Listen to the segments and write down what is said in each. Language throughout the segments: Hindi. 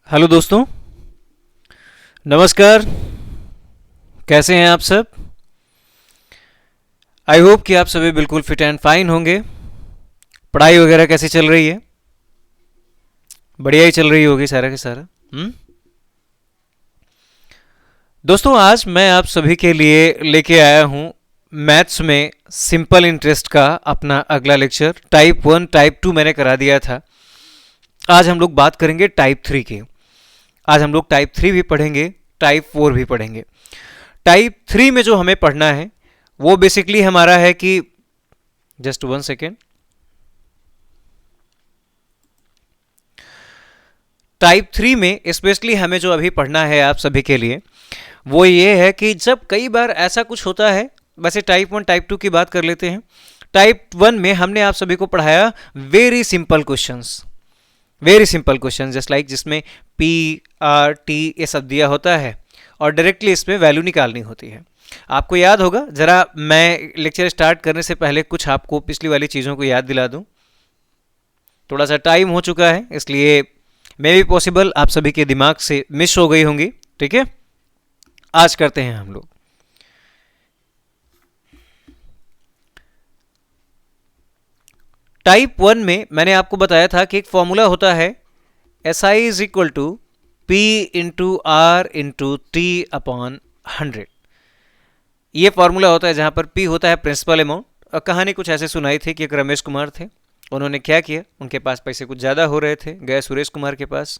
हेलो दोस्तों, नमस्कार। कैसे हैं आप सब? आई होप कि आप सभी बिल्कुल फिट एंड फाइन होंगे। पढ़ाई वगैरह कैसी चल रही है? बढ़िया ही चल रही होगी सारा के सारा। दोस्तों, आज मैं आप सभी के लिए लेके आया हूँ मैथ्स में सिंपल इंटरेस्ट का अपना अगला लेक्चर। टाइप 1 टाइप 2 मैंने करा दिया था। आज हम लोग बात करेंगे टाइप 3 की। आज हम लोग टाइप 3 भी पढ़ेंगे, टाइप 4 भी पढ़ेंगे। टाइप 3 में जो हमें पढ़ना है वो बेसिकली हमारा है कि जस्ट 1 सेकेंड। टाइप 3 में स्पेशली हमें जो अभी पढ़ना है आप सभी के लिए वो ये है कि जब कई बार ऐसा कुछ होता है। वैसे टाइप 1 टाइप 2 की बात कर लेते हैं। टाइप 1 में हमने आप सभी को पढ़ाया very simple questions. Very simple question just like जिसमें पी आर टी ये सब दिया होता है और डायरेक्टली इसमें वैल्यू निकालनी होती है। आपको याद होगा, जरा मैं लेक्चर स्टार्ट करने से पहले कुछ आपको पिछली वाली चीज़ों को याद दिला दूं। थोड़ा सा टाइम हो चुका है इसलिए मे भी पॉसिबल आप सभी के दिमाग से मिस हो गई होंगी। ठीक है, आज करते हैं हम लोग। टाइप 1 में मैंने आपको बताया था कि एक फॉर्मूला होता है S I is equal to P into R into T upon 100। ये फॉर्मूला होता है जहां पर पी होता है प्रिंसिपल अमाउंट। और कहानी कुछ ऐसे सुनाई थी कि एक रमेश कुमार थे। उन्होंने क्या किया, उनके पास पैसे कुछ ज़्यादा हो रहे थे, गए सुरेश कुमार के पास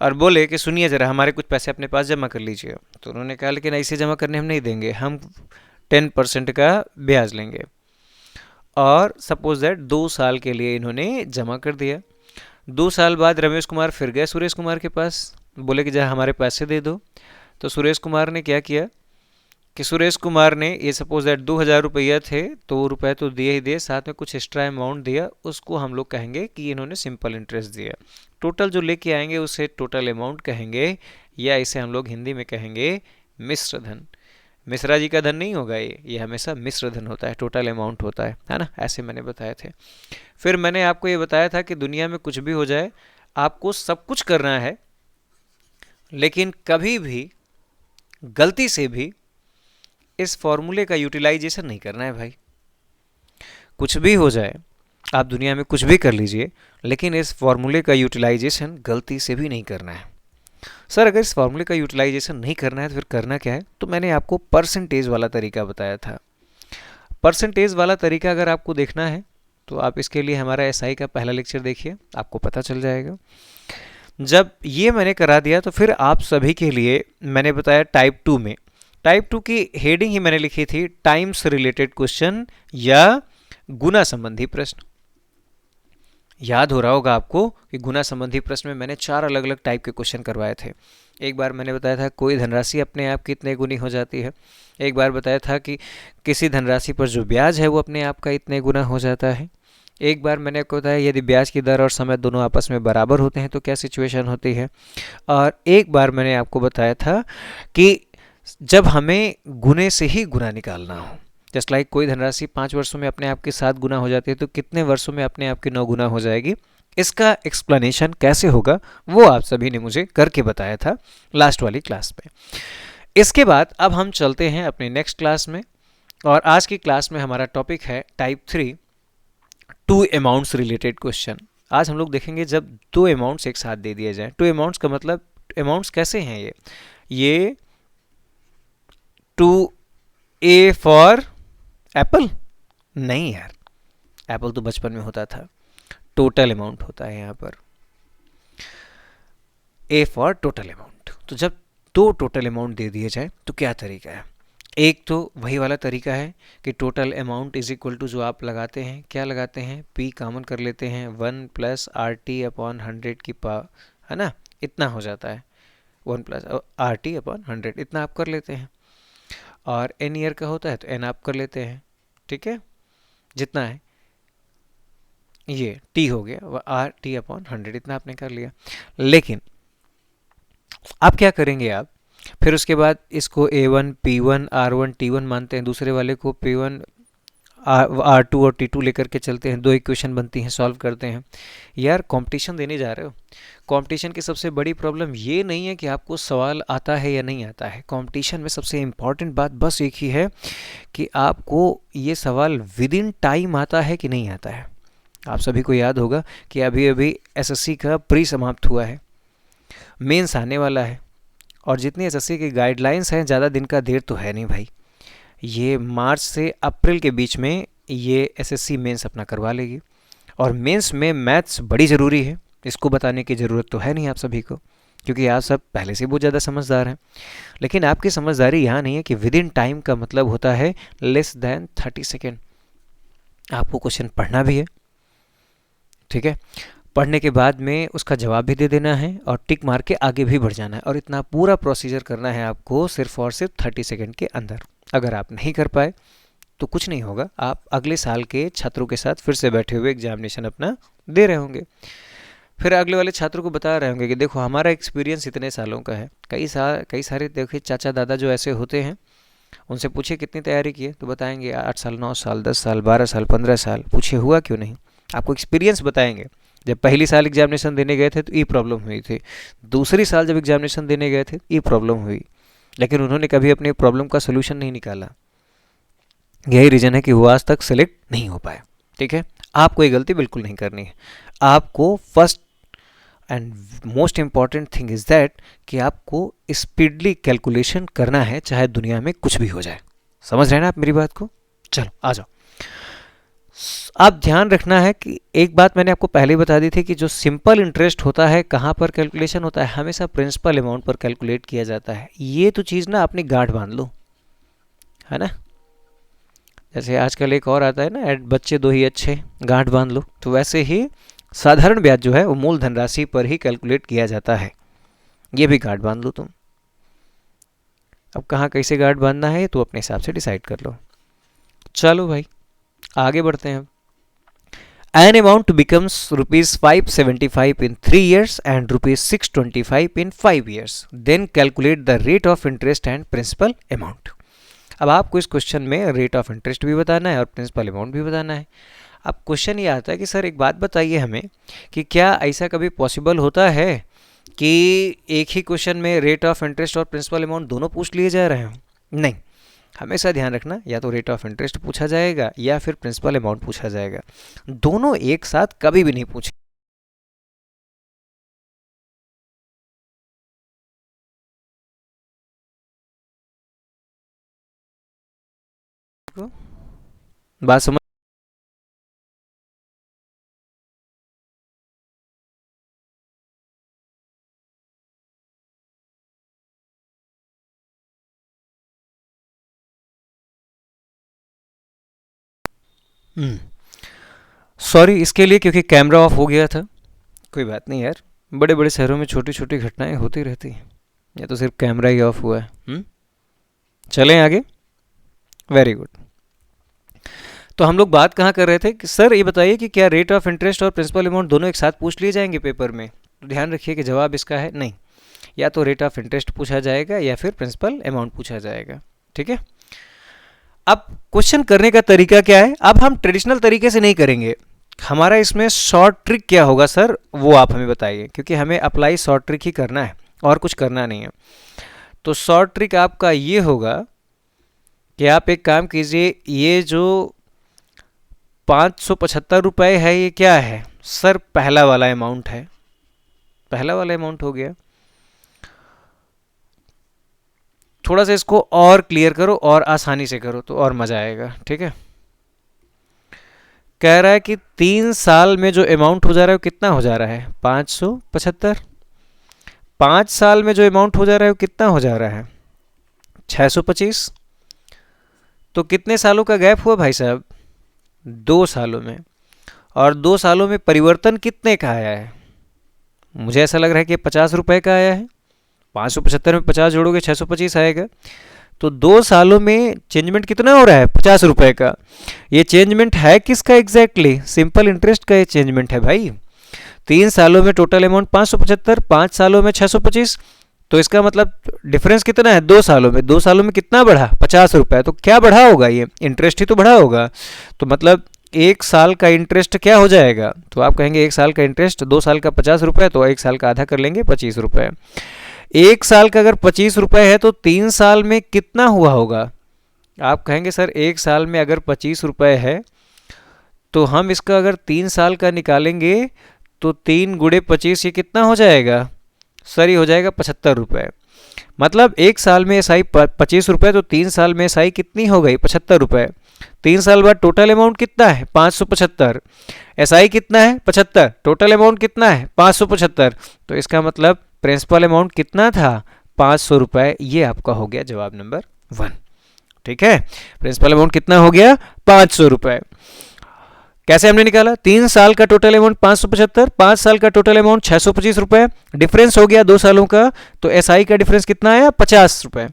और बोले कि सुनिए ज़रा हमारे कुछ पैसे अपने पास जमा कर लीजिए। तो उन्होंने कहा लेकिन ऐसे जमा करने हम नहीं देंगे, हम 10% का ब्याज लेंगे। और सपोज दैट 2 साल के लिए इन्होंने जमा कर दिया। 2 साल बाद रमेश कुमार फिर गए सुरेश कुमार के पास, बोले कि जरा हमारे पैसे दे दो। तो सुरेश कुमार ने क्या किया कि सुरेश कुमार ने ये सपोज दैट 2000 रुपया थे तो वो रुपए तो दिए ही दिए, साथ में कुछ एक्स्ट्रा अमाउंट दिया। उसको हम लोग कहेंगे कि इन्होंने सिंपल इंटरेस्ट दिया। टोटल जो लेके आएंगे उसे टोटल अमाउंट कहेंगे, या इसे हम लोग हिंदी में कहेंगे मिश्र धन। मिश्रा जी का धन नहीं होगा ये हमेशा मिश्र धन होता है, टोटल अमाउंट होता है ना। ऐसे मैंने बताए थे। फिर मैंने आपको ये बताया था कि दुनिया में कुछ भी हो जाए आपको सब कुछ करना है, लेकिन कभी भी गलती से भी इस फॉर्मूले का यूटिलाइजेशन नहीं करना है भाई। कुछ भी हो जाए, आप दुनिया में कुछ भी कर लीजिए, लेकिन इस फॉर्मूले का यूटिलाइजेशन गलती से भी नहीं करना है। सर अगर इस फॉर्मूले का यूटिलाइजेशन नहीं करना है तो फिर करना क्या है? तो मैंने आपको परसेंटेज वाला तरीका बताया था। परसेंटेज वाला तरीका अगर आपको देखना है तो आप इसके लिए हमारा एसआई का पहला लेक्चर देखिए, आपको पता चल जाएगा। जब ये मैंने करा दिया तो फिर आप सभी के लिए मैंने बताया टाइप 2 में, टाइप 2 की हेडिंग ही मैंने लिखी थी टाइम्स रिलेटेड क्वेश्चन या गुना संबंधी प्रश्न। याद हो रहा होगा आपको कि गुना संबंधी प्रश्न में मैंने 4 अलग अलग टाइप के क्वेश्चन करवाए थे। एक बार मैंने बताया था कोई धनराशि अपने आप कितने गुनी हो जाती है। एक बार बताया था कि किसी धनराशि पर जो ब्याज है वो अपने आप का इतने गुना हो जाता है। एक बार मैंने आपको बताया यदि ब्याज की दर और समय दोनों आपस में बराबर होते हैं तो क्या सिचुएशन होती है। और एक बार मैंने आपको बताया था कि जब हमें गुने से ही गुना निकालना हो, जस्ट लाइक कोई धनराशि 5 वर्षों में अपने आप के 7 गुना हो जाती है तो कितने वर्षों में अपने आप की 9 गुना हो जाएगी। इसका एक्सप्लेनेशन कैसे होगा वो आप सभी ने मुझे करके बताया था लास्ट वाली क्लास में। इसके बाद अब हम चलते हैं अपने नेक्स्ट क्लास में, और आज की क्लास में हमारा टॉपिक है type 3 two amounts related question. आज हम लोग देखेंगे जब 2 अमाउंट्स एक साथ दे दिए जाएं। 2 अमाउंट्स का मतलब अमाउंट्स कैसे हैं ये 2A फॉर एप्पल नहीं यार, एप्पल तो बचपन में होता था। टोटल अमाउंट होता है यहाँ पर, ए फॉर टोटल अमाउंट। तो जब 2 टोटल अमाउंट दे दिए जाए तो क्या तरीका है? एक तो वही वाला तरीका है कि total amount is equal to जो आप लगाते हैं, क्या लगाते हैं, पी कॉमन कर लेते हैं 1 प्लस आर टी अपॉन 100 की पावर, है ना, इतना हो जाता है 1 प्लस आर टी अपॉन 100, इतना आप कर लेते हैं। और एन ईयर का होता है तो एन आप कर लेते हैं, ठीक है, जितना है ये टी हो गया वह आर टी अपॉन 100, इतना आपने कर लिया। लेकिन अब क्या करेंगे आप, फिर उसके बाद इसको A1 P1 R1 T1 मानते हैं, दूसरे वाले को P1 R2 और T2 लेकर के चलते हैं, 2 इक्वेशन बनती हैं, सॉल्व करते हैं। यार कंपटीशन देने जा रहे हो, कंपटीशन की सबसे बड़ी प्रॉब्लम ये नहीं है कि आपको सवाल आता है या नहीं आता है। कंपटीशन में सबसे इम्पॉर्टेंट बात बस एक ही है कि आपको ये सवाल विद इन टाइम आता है कि नहीं आता है। आप सभी को याद होगा कि अभी अभी एसएससी का प्री समाप्त हुआ है, मेंस आने वाला है, और जितनी एसएससी की गाइडलाइंस हैं, ज़्यादा दिन का देर तो है नहीं भाई। ये मार्च से अप्रैल के बीच में ये एसएससी मेंस अपना करवा लेगी, और मेंस में मैथ्स बड़ी ज़रूरी है, इसको बताने की ज़रूरत तो है नहीं आप सभी को, क्योंकि आप सब पहले से बहुत ज़्यादा समझदार हैं। लेकिन आपकी समझदारी यहाँ नहीं है कि विद इन टाइम का मतलब होता है लेस देन 30 सेकेंड। आपको क्वेश्चन पढ़ना भी है, ठीक है, पढ़ने के बाद में उसका जवाब भी दे देना है और टिक मार के आगे भी बढ़ जाना है, और इतना पूरा प्रोसीजर करना है आपको सिर्फ और सिर्फ 30 सेकेंड के अंदर। अगर आप नहीं कर पाए तो कुछ नहीं होगा, आप अगले साल के छात्रों के साथ फिर से बैठे हुए एग्जामिनेशन अपना दे रहे होंगे, फिर अगले वाले छात्रों को बता रहे होंगे कि देखो हमारा एक्सपीरियंस इतने सालों का है। कई सारे देखिए चाचा दादा जो ऐसे होते हैं, उनसे पूछिए कितनी तैयारी की है तो बताएंगे 8 साल, 9 साल, 10 साल, 12 साल, 15 साल। पूछिए हुआ क्यों नहीं, आपको एक्सपीरियंस बताएंगे। जब पहली साल एग्जामिनेशन देने गए थे तो ये प्रॉब्लम हुई थी, दूसरी साल जब एग्जामिनेशन देने गए थे ये प्रॉब्लम हुई, लेकिन उन्होंने कभी अपनी प्रॉब्लम का सोल्यूशन नहीं निकाला। यही रीज़न है कि वो आज तक सेलेक्ट नहीं हो पाए। ठीक है, आपको ये गलती बिल्कुल नहीं करनी है। आपको first and most important thing is that कि आपको स्पीडली कैलकुलेशन करना है, चाहे दुनिया में कुछ भी हो जाए। समझ रहे हैं ना आप मेरी बात को? चलो आ जाओ। आप ध्यान रखना है कि एक बात मैंने आपको पहले बता दी थी कि जो सिंपल इंटरेस्ट होता है कहाँ पर कैलकुलेशन होता है, हमेशा प्रिंसिपल अमाउंट पर कैलकुलेट किया जाता है। ये तो चीज़ ना अपनी गांठ बांध लो, है ना। जैसे आजकल एक और आता है ना, बच्चे दो ही अच्छे, गांठ बांध लो। तो वैसे ही साधारण ब्याज जो है वो मूल धनराशि पर ही कैलकुलेट किया जाता है, ये भी गांठ बांध लो तुम। अब कहाँ कैसे गांठ बांधना है तो अपने हिसाब से डिसाइड कर लो। चलो भाई आगे बढ़ते हैं। An amount becomes rupees 575 in 3 years and rupees 625 in 5 years. Then calculate the rate of interest and principal amount. अब आपको इस क्वेश्चन में रेट ऑफ इंटरेस्ट भी बताना है और प्रिंसिपल अमाउंट भी बताना है। अब क्वेश्चन ये आता है कि सर एक बात बताइए हमें कि क्या ऐसा कभी पॉसिबल होता है कि एक ही क्वेश्चन में रेट ऑफ इंटरेस्ट और प्रिंसिपल अमाउंट दोनों पूछ लिए जा रहे हों? नहीं, हमेशा ध्यान रखना, या तो रेट ऑफ इंटरेस्ट पूछा जाएगा या फिर प्रिंसिपल अमाउंट पूछा जाएगा, दोनों एक साथ कभी भी नहीं पूछे। बात समझ? सॉरी इसके लिए, क्योंकि कैमरा ऑफ हो गया था। कोई बात नहीं यार, बड़े बड़े शहरों में छोटी छोटी घटनाएं होती रहती हैं, या तो सिर्फ कैमरा ही ऑफ हुआ है। चलें आगे। Very good. तो हम लोग बात कहाँ कर रहे थे कि सर ये बताइए कि क्या रेट ऑफ इंटरेस्ट और प्रिंसिपल अमाउंट दोनों एक साथ पूछ लिए जाएंगे पेपर में? तो ध्यान रखिए कि जवाब इसका है नहीं, या तो रेट ऑफ इंटरेस्ट पूछा जाएगा या फिर प्रिंसिपल अमाउंट पूछा जाएगा। ठीक है, अब क्वेश्चन करने का तरीका क्या है? अब हम ट्रेडिशनल तरीके से नहीं करेंगे, हमारा इसमें शॉर्ट ट्रिक क्या होगा सर, वो आप हमें बताइए, क्योंकि हमें अप्लाई शॉर्ट ट्रिक ही करना है और कुछ करना नहीं है। तो शॉर्ट ट्रिक आपका ये होगा कि आप एक काम कीजिए, ये जो 575 रुपये है ये क्या है सर? पहला वाला अमाउंट है, पहला वाला अमाउंट हो गया। थोड़ा सा इसको और क्लियर करो और आसानी से करो तो और मज़ा आएगा। ठीक है, कह रहा है कि 3 साल में जो अमाउंट हो जा रहा है वो कितना हो जा रहा है? 575। 5 साल में जो अमाउंट हो जा रहा है वो कितना हो जा रहा है? 625। तो कितने सालों का गैप हुआ भाई साहब? 2 सालों में। और 2 सालों में परिवर्तन कितने का आया है? मुझे ऐसा लग रहा है कि 50 रुपये का आया है। 575 में 50 जोड़ोगे 625 आएगा। तो 2 सालों में चेंजमेंट कितना हो रहा है? 50 रुपये का। ये चेंजमेंट है किसका एग्जैक्टली? सिंपल इंटरेस्ट का ये चेंजमेंट है भाई। 3 सालों में टोटल अमाउंट 575, 5 सालों में 625, तो इसका मतलब डिफरेंस कितना है 2 सालों में, 2 सालों में कितना बढ़ा 50 रुपए, तो क्या बढ़ा होगा, ये इंटरेस्ट ही तो बढ़ा होगा। तो मतलब 1 साल का इंटरेस्ट क्या हो जाएगा, तो आप कहेंगे 1 साल का इंटरेस्ट 2 साल का 50 रुपए, तो 1 साल का आधा कर लेंगे 25 रुपए। 1 साल का अगर 25 रुपए है तो 3 साल में कितना हुआ होगा, आप कहेंगे सर 1 साल में अगर 25 रुपए है तो हम इसका अगर 3 साल का निकालेंगे तो 3 गुणे 25 ये कितना हो जाएगा सर, ये हो जाएगा 75 रुपये। मतलब 1 साल में एसआई 25 रुपये, तो 3 साल में एसआई कितनी हो गई 75 रुपये। 3 साल बाद टोटल अमाउंट कितना है 575, एसआई कितना है 75, टोटल अमाउंट कितना है 575, तो इसका मतलब प्रिंसिपल अमाउंट कितना था 500 रुपये। ये आपका हो गया जवाब नंबर 1। ठीक है, प्रिंसिपल अमाउंट कितना हो गया 500 रुपये। कैसे हमने निकाला, 3 साल का टोटल अमाउंट 575, 5 साल का टोटल अमाउंट 625 रुपए, डिफरेंस हो गया 2 सालों का, तो एसआई का डिफरेंस कितना आया 50 रुपए।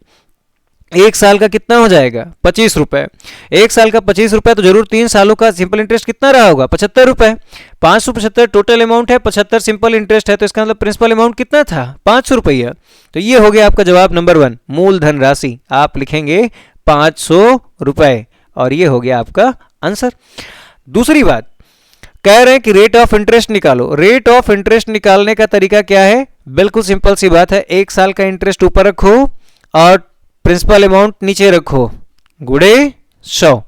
1 साल का कितना हो जाएगा 25 रुपए, 1 साल का 25 रुपए, तो जरूर 3 सालों का सिंपल इंटरेस्ट कितना रहा होगा 75 रुपए। 575 टोटल अमाउंट है, 75 सिंपल इंटरेस्ट है, तो इसका मतलब प्रिंसिपल अमाउंट कितना था 500 रुपया। तो ये हो गया आपका जवाब नंबर 1, मूलधन राशि आप लिखेंगे 500 रुपए, और ये हो गया आपका आंसर। दूसरी बात कह रहे हैं कि रेट ऑफ इंटरेस्ट निकालो। रेट ऑफ इंटरेस्ट निकालने का तरीका क्या है, बिल्कुल सिंपल सी बात है, 1 साल का इंटरेस्ट ऊपर रखो और प्रिंसिपल अमाउंट नीचे रखो, गुणे 100,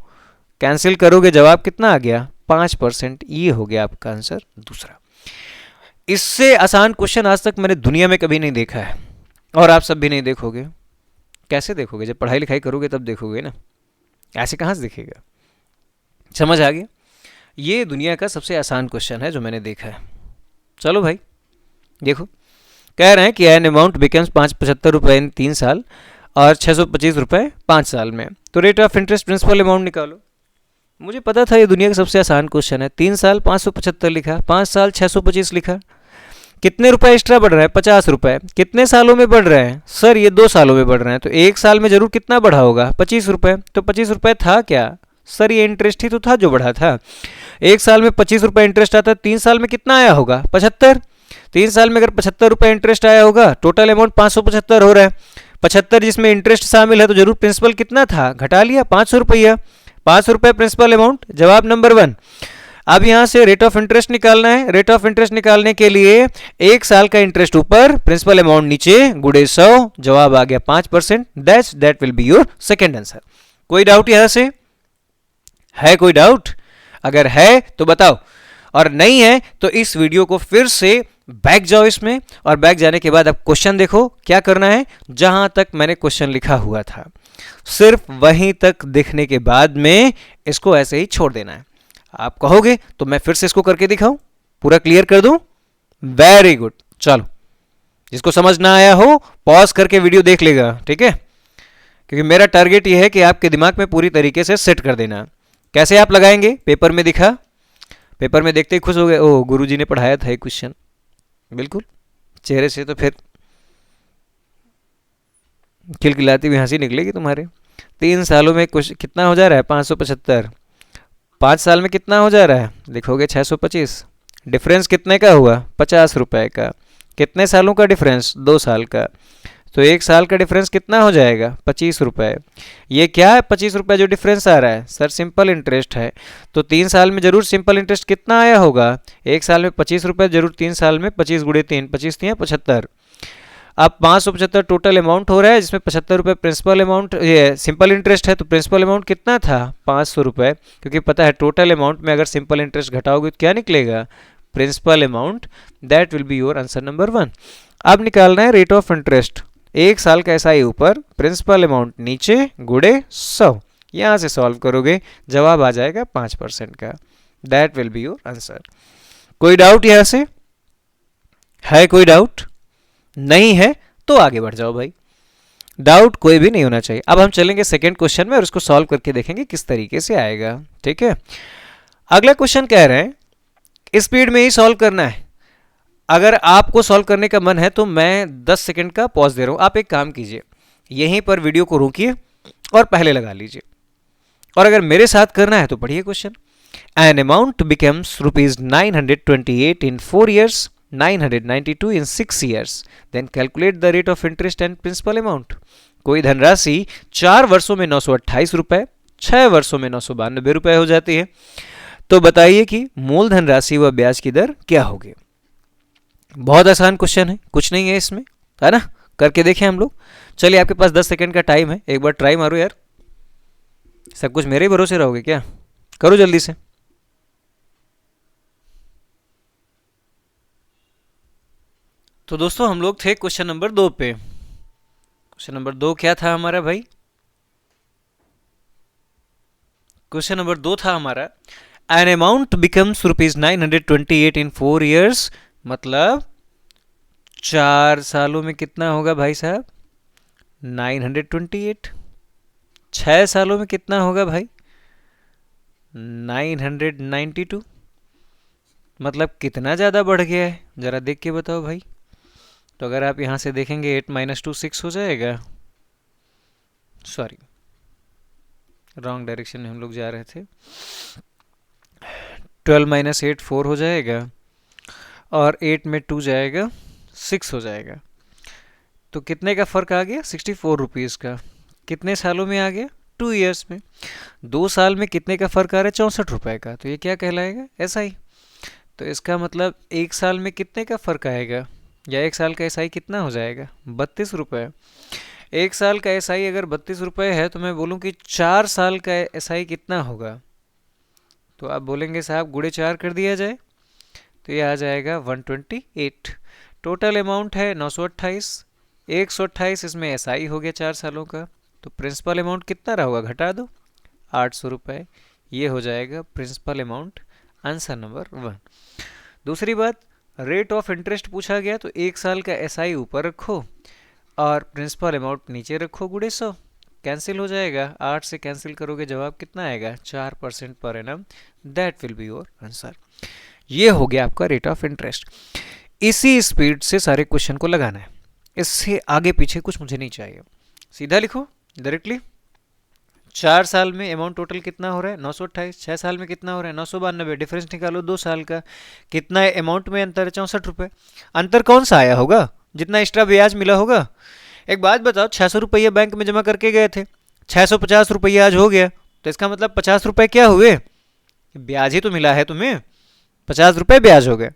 कैंसिल करोगे जवाब कितना आ गया 5%। ये हो गया आपका आंसर दूसरा। इससे आसान क्वेश्चन आज तक मैंने दुनिया में कभी नहीं देखा है, और आप सब भी नहीं देखोगे। कैसे देखोगे, जब पढ़ाई लिखाई करोगे तब देखोगे ना, ऐसे कहाँ से दिखेगा। समझ आ गया, ये दुनिया का सबसे आसान क्वेश्चन है जो मैंने देखा है। चलो भाई देखो, कह रहे हैं कि एन अमाउंट बिकम्स 575 रुपये इन 3 साल और 625 रुपये 5 साल में, तो rate of interest principal amount निकालो। मुझे पता था ये दुनिया का सबसे आसान क्वेश्चन है। 3 साल 575 लिखा, 5 साल 625 लिखा, कितने रुपए एक्स्ट्रा बढ़ रहा है 50 रुपए, कितने सालों में बढ़ रहे हैं सर, ये 2 सालों में बढ़ रहे हैं, तो 1 साल में जरूर कितना बढ़ा होगा 25 रुपये। तो 25 रुपये था क्या सर, ये इंटरेस्ट ही तो था जो बढ़ा था। 1 साल में 25 रुपये इंटरेस्ट आता है, 3 साल में कितना आया होगा 75। 3 साल में अगर 75 रुपये इंटरेस्ट आया होगा, टोटल अमाउंट 575 हो रहा है, 75 जिसमें इंटरेस्ट शामिल है, तो जरूर प्रिंसिपल कितना था घटा लिया 500 रुपया, 500 रुपये प्रिंसिपल अमाउंट, जवाब नंबर 1। अब यहाँ से रेट ऑफ इंटरेस्ट निकालना है। रेट ऑफ इंटरेस्ट निकालने के लिए 1 साल का इंटरेस्ट ऊपर, प्रिंसिपल अमाउंट नीचे, गुणे 100, जवाब आ गया 5%। That will be your second answer. कोई डाउट यहाँ से है, कोई डाउट अगर है तो बताओ, और नहीं है तो इस वीडियो को फिर से बैक जाओ इसमें, और बैक जाने के बाद अब क्वेश्चन देखो। क्या करना है, जहां तक मैंने क्वेश्चन लिखा हुआ था सिर्फ वहीं तक दिखने के बाद में इसको ऐसे ही छोड़ देना है। आप कहोगे तो मैं फिर से इसको करके दिखाऊं, पूरा क्लियर कर दूं। वेरी गुड, चलो जिसको समझ ना आया हो पॉज करके वीडियो देख लेगा, ठीक है, क्योंकि मेरा टारगेट ये है कि आपके दिमाग में पूरी तरीके से सेट कर देना। कैसे आप लगाएंगे, पेपर में दिखा, पेपर में देखते ही खुश हो गए, ओह गुरुजी ने पढ़ाया था ये क्वेश्चन, बिल्कुल चेहरे से तो फिर खिलखिलाती हुई हंसी निकलेगी तुम्हारे। 3 सालों में कितना हो जा रहा है 575, 5 साल में कितना हो जा रहा है लिखोगे 625, डिफरेंस कितने का हुआ 50 रुपए का, कितने सालों का डिफरेंस 2 साल का, तो 1 साल का डिफरेंस कितना हो जाएगा 25 रुपए। ये क्या है 25 रुपए जो डिफरेंस आ रहा है सर, सिंपल इंटरेस्ट है, तो 3 साल में जरूर सिंपल इंटरेस्ट कितना आया होगा 1 साल में 25 रुपए, जरूर 3 साल में 25 गुणे 3, 25 3 75। अब 575 टोटल अमाउंट हो रहा है, जिसमें 75 रुपये प्रिंसिपल अमाउंट, ये सिंपल इंटरेस्ट है, तो प्रिंसिपल अमाउंट कितना था 500 रुपये, क्योंकि पता है टोटल अमाउंट में अगर सिंपल इंटरेस्ट घटाओगे तो क्या निकलेगा principal amount. That will be your answer number 1। अब निकालना है रेट ऑफ इंटरेस्ट, 1 साल का एसआई ऊपर, प्रिंसिपल अमाउंट नीचे, गुणे 100, यहाँ से सॉल्व करोगे जवाब आ जाएगा 5% का। That will be your answer. कोई डाउट यहाँ से है, कोई डाउट नहीं है तो आगे बढ़ जाओ भाई, डाउट कोई भी नहीं होना चाहिए। अब हम चलेंगे सेकेंड क्वेश्चन में और उसको सॉल्व करके देखेंगे किस तरीके से आएगा, ठीक है। अगला क्वेश्चन कह रहे हैं स्पीड में ही सॉल्व करना है। अगर आपको सॉल्व करने का मन है तो मैं 10 सेकंड का पॉज दे रहा हूं। आप एक काम कीजिए, यहीं पर वीडियो को रोकिए और पहले लगा लीजिए, और अगर मेरे साथ करना है तो पढ़िए question. An amount becomes ₹928 in 4 years 992 in 6 years. Then calculate the rate of interest and principal amount. कोई धनराशि 4 वर्षों में 928 रुपए, 6 वर्षों में 992 रुपए हो जाती है, तो बताइए कि मूल धनराशि व ब्याज की दर क्या होगी। बहुत आसान क्वेश्चन है, कुछ नहीं है इसमें, है ना। करके देखें हम लोग। चलिए, आपके पास 10 सेकंड का टाइम है, एक बार ट्राई मारो यार। सब कुछ मेरे ही भरोसे रहोगे क्या? करो जल्दी से। तो दोस्तों, हम लोग थे क्वेश्चन नंबर 2 पे। क्वेश्चन नंबर 2 क्या था हमारा भाई? क्वेश्चन नंबर 2 था हमारा, an amount becomes ₹928 in 4 years, मतलब 4 सालों में कितना होगा भाई साहब? 928। 6 सालों में कितना होगा भाई? 992। मतलब कितना ज़्यादा बढ़ गया है, ज़रा देख के बताओ भाई। तो अगर आप यहाँ से देखेंगे 8 - 2 6 हो जाएगा। सॉरी, रॉन्ग डायरेक्शन में हम लोग जा रहे थे। 12 - 8 4 हो जाएगा, और 8 में 2 जाएगा, 6 हो जाएगा। तो कितने का फ़र्क आ गया? 64 रुपीज़ का। कितने सालों में आ गया? 2 years में। 2 साल में कितने का फ़र्क आ रहा है? 64 रुपये का। तो ये क्या कहलाएगा? SI। तो इसका मतलब 1 साल में कितने का फ़र्क आएगा, या 1 साल का SI कितना हो जाएगा? 32 रुपये। 1 साल का SI अगर 32 रुपये है, तो मैं बोलूँ कि 4 साल का SI कितना होगा? तो आप बोलेंगे साहब गुणे 4 कर दिया जाए, तो ये आ जाएगा 128। टोटल अमाउंट है 928, 128 इसमें SI हो गया 4 सालों का। तो प्रिंसिपल अमाउंट कितना रहा होगा? घटा दो, 800 रुपये। ये हो जाएगा प्रिंसिपल अमाउंट, आंसर नंबर 1। दूसरी बात, रेट ऑफ इंटरेस्ट पूछा गया, तो 1 साल का SI ऊपर रखो और प्रिंसिपल अमाउंट नीचे रखो, गुणे 100। कैंसिल हो जाएगा, 8 से कैंसिल करोगे, जवाब कितना आएगा? 4% per annum. That will be your answer. ये हो गया आपका रेट ऑफ इंटरेस्ट। इसी स्पीड से सारे क्वेश्चन को लगाना है, इससे आगे पीछे कुछ मुझे नहीं चाहिए। सीधा लिखो डायरेक्टली। 4 साल में अमाउंट टोटल कितना हो रहा है? 928। 6 साल में कितना हो रहा है? 992। डिफरेंस निकालो 2 साल का। कितना है अमाउंट में अंतर? 64 रुपये। अंतर कौन सा आया होगा? जितना एक्स्ट्रा ब्याज मिला होगा। एक बात बताओ, 600 रुपये बैंक में जमा करके गए थे, 650 रुपये आज हो गया, तो इसका मतलब 50 रुपये क्या हुए? ब्याज ही तो मिला है तुम्हें, 50 रुपये ब्याज हो गए।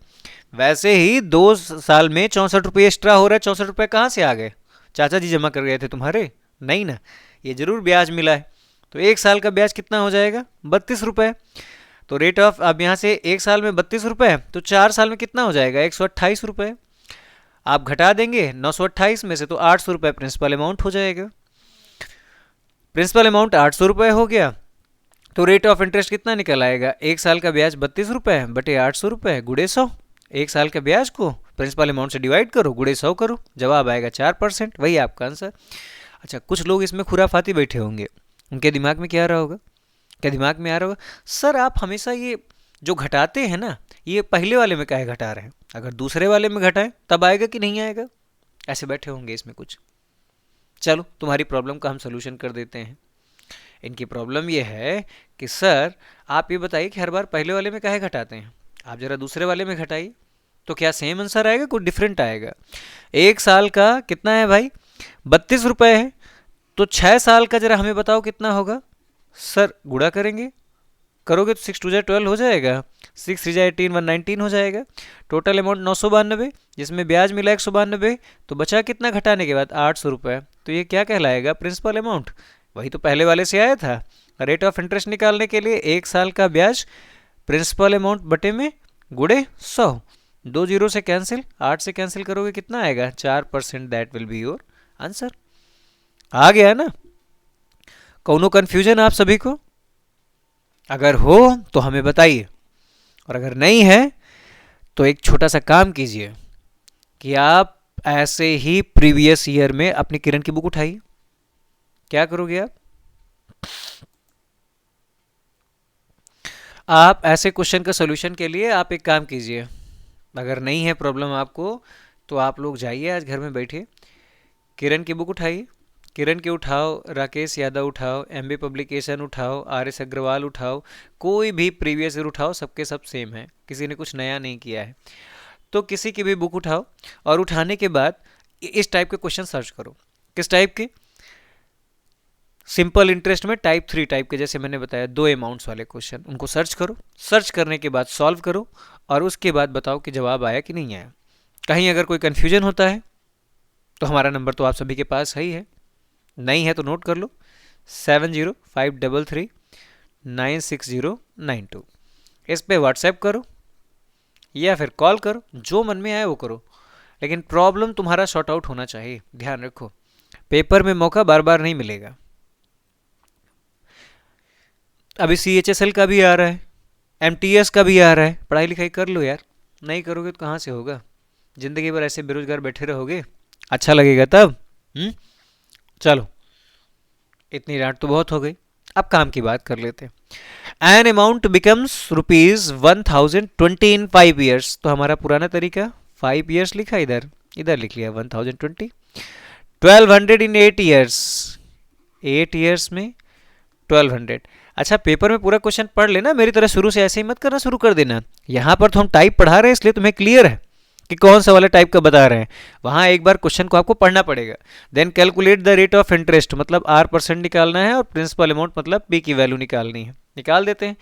वैसे ही 2 साल में 64 रुपये एक्स्ट्रा हो रहा है। 64 रुपये कहाँ से आ गए? चाचा जी जमा कर गए थे तुम्हारे? नहीं ना, ये जरूर ब्याज मिला है। तो 1 साल का ब्याज कितना हो जाएगा? 32 रुपये। तो रेट ऑफ, अब यहाँ से 1 साल में 32 रुपये, तो 4 साल में कितना हो जाएगा? 128 रुपये। आप घटा देंगे 928 में से, तो 800 रुपये प्रिंसिपल अमाउंट हो जाएगा। प्रिंसिपल अमाउंट 800 रुपये हो गया, तो रेट ऑफ इंटरेस्ट कितना निकल आएगा? 1 साल का ब्याज 32 रुपये बटे 800 रुपये गुणे 100। 1 साल का ब्याज को प्रिंसिपल अमाउंट से डिवाइड करो, गुणे 100 करो, जवाब आएगा 4%। वही आपका आंसर। अच्छा, कुछ लोग इसमें खुराफाती बैठे होंगे, उनके दिमाग में क्या आ रहा होगा? क्या दिमाग में आ रहा होगा, सर आप हमेशा ये जो घटाते हैं ना, ये पहले वाले में काहे घटा रहे हैं? अगर दूसरे वाले में घटाएं तब आएगा कि नहीं आएगा? ऐसे बैठे होंगे इसमें कुछ। चलो, तुम्हारी प्रॉब्लम का हम सोल्यूशन कर देते हैं। इनकी प्रॉब्लम ये है कि सर आप ये बताइए कि हर बार पहले वाले में काहे घटाते हैं? आप जरा दूसरे वाले में घटाइए, तो क्या सेम आंसर आएगा, कुछ डिफरेंट आएगा? 1 साल का कितना है भाई? 32 रुपये है। तो 6 साल का जरा हमें बताओ कितना होगा? सर गुणा करेंगे, करोगे तो 6 × 2 = 12 हो जाएगा, 6 × 3 = 18, 119 हो जाएगा। टोटल अमाउंट 992, जिसमें ब्याज मिला 192, तो बचा कितना घटाने के बाद? 800 रुपये। तो ये क्या कहलाएगा? Principal amount. वही तो पहले वाले से आया था। रेट ऑफ इंटरेस्ट निकालने के लिए 1 साल का ब्याज प्रिंसिपल अमाउंट बटे में गुणे 100। 2 जीरो से कैंसिल, 8 से कैंसिल करोगे कितना आएगा? 4%। That will be your answer. आ गया ना? कौनो कन्फ्यूजन आप सभी को? अगर हो तो हमें बताइए, और अगर नहीं है तो एक छोटा सा काम कीजिए कि आप ऐसे ही प्रीवियस ईयर में अपनी किरण की बुक उठाइए। क्या करोगे आप ऐसे क्वेश्चन का सॉल्यूशन के लिए आप एक काम कीजिए। अगर नहीं है प्रॉब्लम आपको, तो आप लोग जाइए, आज घर में बैठिए, किरण की बुक उठाइए। किरण के उठाओ, राकेश यादव उठाओ, एमबी पब्लिकेशन उठाओ, RS अग्रवाल उठाओ, कोई भी प्रीवियस ईयर उठाओ, सबके सब सेम है, किसी ने कुछ नया नहीं किया है। तो किसी की भी बुक उठाओ और उठाने के बाद इस टाइप के क्वेश्चन सर्च करो। किस टाइप के? सिंपल इंटरेस्ट में टाइप 3 टाइप के, जैसे मैंने बताया 2 अमाउंट्स वाले क्वेश्चन, उनको सर्च करो। सर्च करने के बाद सॉल्व करो और उसके बाद बताओ कि जवाब आया कि नहीं आया। कहीं अगर कोई कन्फ्यूजन होता है तो हमारा नंबर तो आप सभी के पास ही है, नहीं है तो नोट कर लो 7053339692। इस पे व्हाट्सएप करो या फिर कॉल करो, जो मन में आए वो करो, लेकिन प्रॉब्लम तुम्हारा सॉर्ट आउट होना चाहिए। ध्यान रखो, पेपर में मौका बार बार नहीं मिलेगा। अभी CHSL का भी आ रहा है, MTS का भी आ रहा है, पढ़ाई लिखाई कर लो यार। नहीं करोगे तो कहाँ से होगा? जिंदगी भर ऐसे बेरोजगार बैठे रहोगे, अच्छा लगेगा तब? चलो, इतनी डांट तो बहुत हो गई, अब काम की बात कर लेते हैं। An amount becomes ₹1020 in 5 years. तो हमारा पुराना तरीका 5 ईयर्स लिखा, इधर इधर लिख लिया 1020। 1200 इन 8 ईयर्स, 8 ईयर्स में 1200। अच्छा, पेपर में पूरा क्वेश्चन पढ़ लेना, मेरी तरह शुरू से ऐसे ही मत करना शुरू कर देना। यहाँ पर तो हम टाइप पढ़ा रहे हैं इसलिए तुम्हें क्लियर है कि कौन सा वाला टाइप का बता रहे हैं। वहाँ एक बार क्वेश्चन को आपको पढ़ना पड़ेगा। Then calculate the rate of interest, मतलब R% निकालना है और प्रिंसिपल अमाउंट मतलब P की वैल्यू निकालनी है। निकाल देते हैं।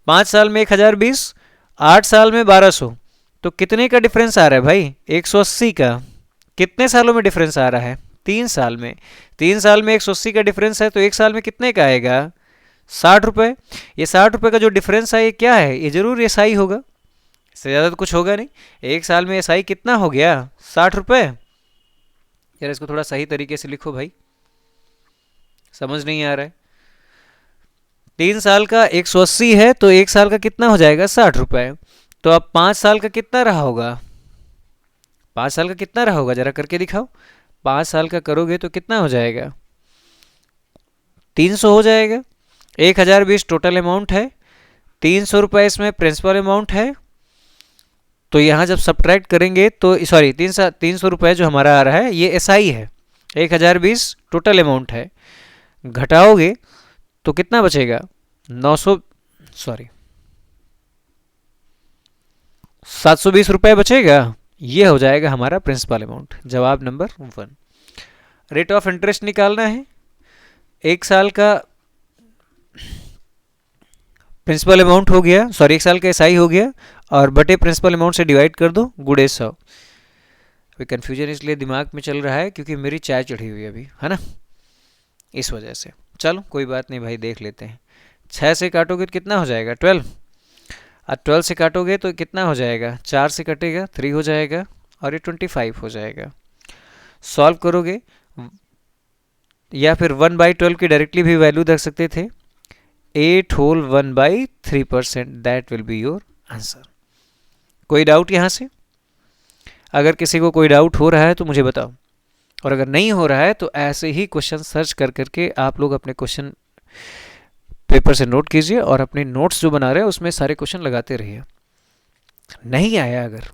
5 साल में 1020, 8 साल में 1200, तो कितने का डिफरेंस आ रहा है भाई? 180 का। कितने सालों में डिफरेंस आ रहा है? 3 साल में। 3 साल में 180 का डिफरेंस है तो 1 साल में कितने का आएगा? 60 रुपये। ये 60 रुपये का जो डिफरेंस है ये क्या है? ये जरूर SI होगा, इससे ज़्यादा तो कुछ होगा नहीं। 1 साल में SI कितना हो गया? 60 रुपये। यार इसको थोड़ा सही तरीके से लिखो भाई, समझ नहीं आ रहा है। 3 साल का 180 है तो 1 साल का कितना हो जाएगा? 60 रुपये। तो अब 5 साल का कितना रहा होगा? 5 साल का कितना रहा होगा जरा करके दिखाओ। 5 साल का करोगे तो कितना हो जाएगा? 300 हो जाएगा। 1020 टोटल अमाउंट है, 300 रुपये इसमें प्रिंसिपल अमाउंट है। तो यहाँ जब सब्ट्रैक्ट करेंगे तो सॉरी 300 रुपये जो हमारा आ रहा है ये SI है, 1020 टोटल अमाउंट है। घटाओगे तो कितना बचेगा? 720 रुपये बचेगा। ये हो जाएगा हमारा प्रिंसिपल अमाउंट। जवाब नंबर 1। रेट ऑफ इंटरेस्ट निकालना है। 1 साल का प्रिंसिपल अमाउंट हो गया, सॉरी 1 साल का SI हो गया और बटे प्रिंसिपल अमाउंट से डिवाइड कर दो, गुणे 100। अभी कन्फ्यूजन इसलिए दिमाग में चल रहा है क्योंकि मेरी चाय चढ़ी हुई है अभी, है ना, इस वजह से। चलो कोई बात नहीं भाई, देख लेते हैं। 6 से काटोगे तो कितना हो जाएगा? 12। और 12 से काटोगे तो कितना हो जाएगा? 4 से कटेगा 3 हो जाएगा और ये 25 हो जाएगा। सॉल्व करोगे या फिर 1/12 की डायरेक्टली भी वैल्यू रख सकते थे। 8 whole 1/3%, that will be your answer. कोई डाउट यहाँ से? अगर किसी को कोई डाउट हो रहा है तो मुझे बताओ, और अगर नहीं हो रहा है तो ऐसे ही क्वेश्चन सर्च कर करके आप लोग अपने क्वेश्चन पेपर से नोट कीजिए और अपने नोट्स जो बना रहे हैं उसमें सारे क्वेश्चन लगाते रहिए। नहीं आया अगर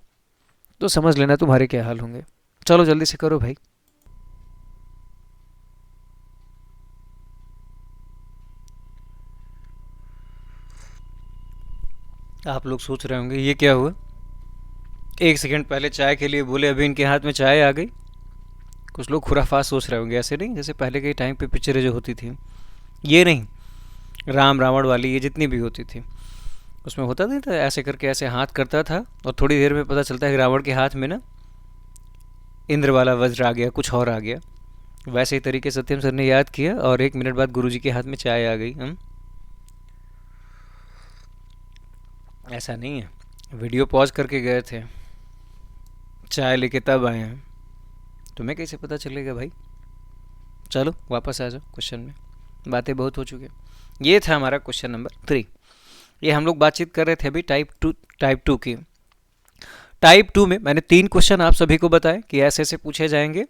तो समझ लेना तुम्हारे क्या हाल होंगे। चलो जल्दी से करो भाई। आप लोग सोच रहे होंगे ये क्या हुआ, 1 सेकंड पहले चाय के लिए बोले अभी इनके हाथ में चाय आ गई। कुछ लोग खुराफात सोच रहे होंगे, ऐसे नहीं जैसे पहले के टाइम पे पिक्चरें जो होती थी, ये नहीं, राम रावण वाली ये जितनी भी होती थी उसमें होता नहीं था ऐसे करके ऐसे हाथ करता था और थोड़ी देर में पता चलता है कि रावण के हाथ में ना इंद्र वाला वज्र आ गया, कुछ और आ गया। वैसे ही तरीके सत्यम सर ने याद किया और 1 मिनट बाद गुरुजी के हाथ में चाय आ गई। ऐसा नहीं है, वीडियो पॉज करके गए थे, चाय लेके तब आए हैं, तुम्हें कैसे पता चलेगा भाई। चलो वापस आ जाओ क्वेश्चन में, बातें बहुत हो चुकी हैं। ये था हमारा क्वेश्चन नंबर 3। ये हम लोग बातचीत कर रहे थे अभी टाइप टू की। टाइप 2 में मैंने 3 क्वेश्चन आप सभी को बताए कि ऐसे ऐसे पूछे जाएंगे।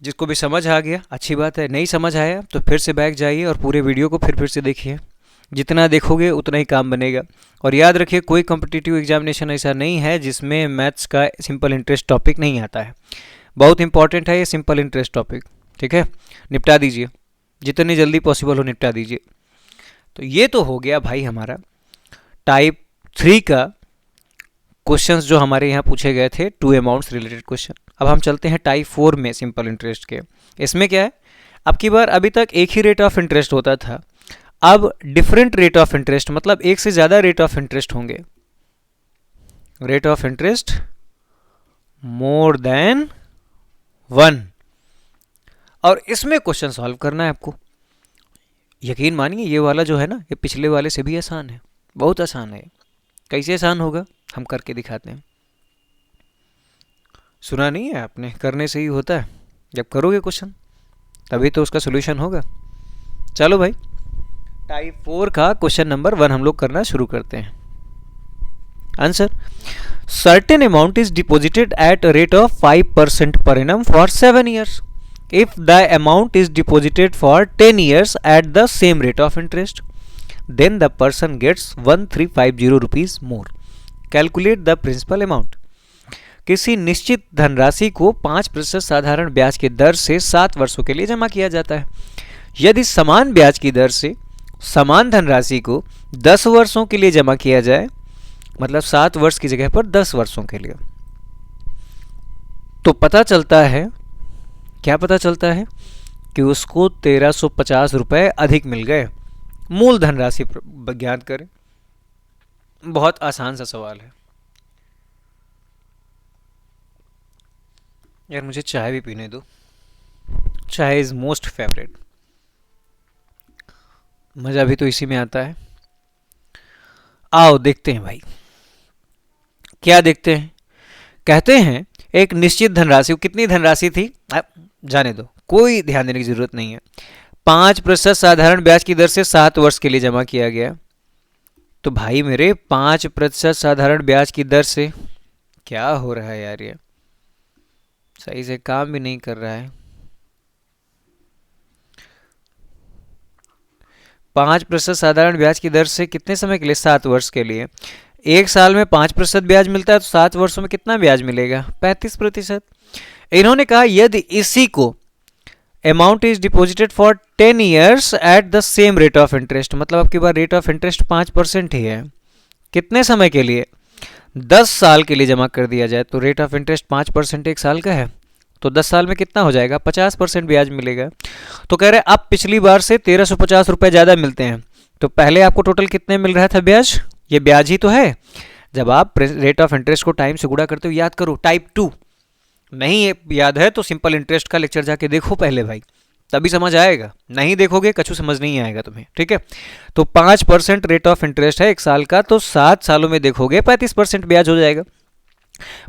जिसको भी समझ आ गया अच्छी बात है, नहीं समझ आया तो फिर से बैक जाइए और पूरे वीडियो को फिर से देखिए। जितना देखोगे उतना ही काम बनेगा। और याद रखिए कोई कॉम्पिटिटिव एग्जामिनेशन ऐसा नहीं है जिसमें मैथ्स का सिंपल इंटरेस्ट टॉपिक नहीं आता है। बहुत इंपॉर्टेंट है ये सिंपल इंटरेस्ट टॉपिक, ठीक है, निपटा दीजिए, जितनी जल्दी पॉसिबल हो निपटा दीजिए। तो ये तो हो गया भाई हमारा टाइप 3 का क्वेश्चंस जो हमारे यहाँ पूछे गए थे, 2 अमाउंट्स रिलेटेड क्वेश्चन। अब हम चलते हैं टाइप 4 में, सिंपल इंटरेस्ट के। इसमें क्या है, अब की बार अभी तक एक ही रेट ऑफ इंटरेस्ट होता था, अब डिफरेंट रेट ऑफ इंटरेस्ट, मतलब एक से ज़्यादा रेट ऑफ इंटरेस्ट होंगे। Rate of interest more than 1, और इसमें क्वेश्चन सॉल्व करना है आपको। यकीन मानिए ये वाला जो है ना, ये पिछले वाले से भी आसान है, बहुत आसान है। कैसे आसान होगा हम करके दिखाते हैं। सुना नहीं है आपने, करने से ही होता है। जब करोगे क्वेश्चन तभी तो उसका सोल्यूशन होगा। चलो भाई, टाइप 4 का क्वेश्चन नंबर 1 हम लोग करना शुरू करते हैं। Answer, certain amount is deposited at a rate of 5% per annum for 7 years. If the amount is deposited for 10 years at the same rate of interest, then the person gets 1350 rupees more. Calculate the principal amount. किसी निश्चित धनराशि को 5% साधारण ब्याज की दर से 7 वर्षों के लिए जमा किया जाता है। यदि समान ब्याज की दर से समान धनराशि को 10 वर्षों के लिए जमा किया जाए, मतलब 7 वर्ष की जगह पर 10 वर्षों के लिए, तो पता चलता है, क्या पता चलता है कि उसको 1350 रुपये अधिक मिल गए। मूल धनराशि ज्ञात करें। बहुत आसान सा सवाल है यार, मुझे चाय भी पीने दो। चाय इज मोस्ट फेवरेट, मज़ा भी तो इसी में आता है। आओ देखते हैं भाई, क्या देखते हैं। कहते हैं एक निश्चित धनराशि, कितनी धनराशि थी जाने दो, कोई ध्यान देने की जरूरत नहीं है। 5% साधारण ब्याज की दर से 7 वर्ष के लिए जमा किया गया। तो भाई मेरे 5% साधारण ब्याज की दर से, क्या हो रहा है यार, ये सही से काम भी नहीं कर रहा है। 5% साधारण ब्याज की दर से कितने समय के लिए? 7 वर्ष के लिए। 1 साल में 5% ब्याज मिलता है तो 7 वर्षों में कितना ब्याज मिलेगा? 35%। इन्होंने कहा यदि इसी को amount is deposited for 10 years at the same rate of interest, मतलब आपके पास रेट ऑफ इंटरेस्ट 5% ही है। कितने समय के लिए? 10 साल के लिए जमा कर दिया जाए तो रेट ऑफ इंटरेस्ट 5% 1 साल का है, तो 10 साल में कितना हो जाएगा? 50% ब्याज मिलेगा। तो कह रहे हैं अब पिछली बार से 1350 रुपये ज़्यादा मिलते हैं, तो पहले आपको टोटल कितने मिल रहा था ब्याज? ये ब्याज ही तो है। जब आप रेट ऑफ इंटरेस्ट को टाइम से गुणा करते हो, याद करो टाइप 2 नहीं याद है तो सिंपल इंटरेस्ट का लेक्चर जाके देखो पहले भाई, तभी समझ आएगा। नहीं देखोगे कछु समझ नहीं आएगा तुम्हें, ठीक है। तो 5% रेट ऑफ इंटरेस्ट है 1 साल का, तो 7 सालों में देखोगे 35% ब्याज हो जाएगा।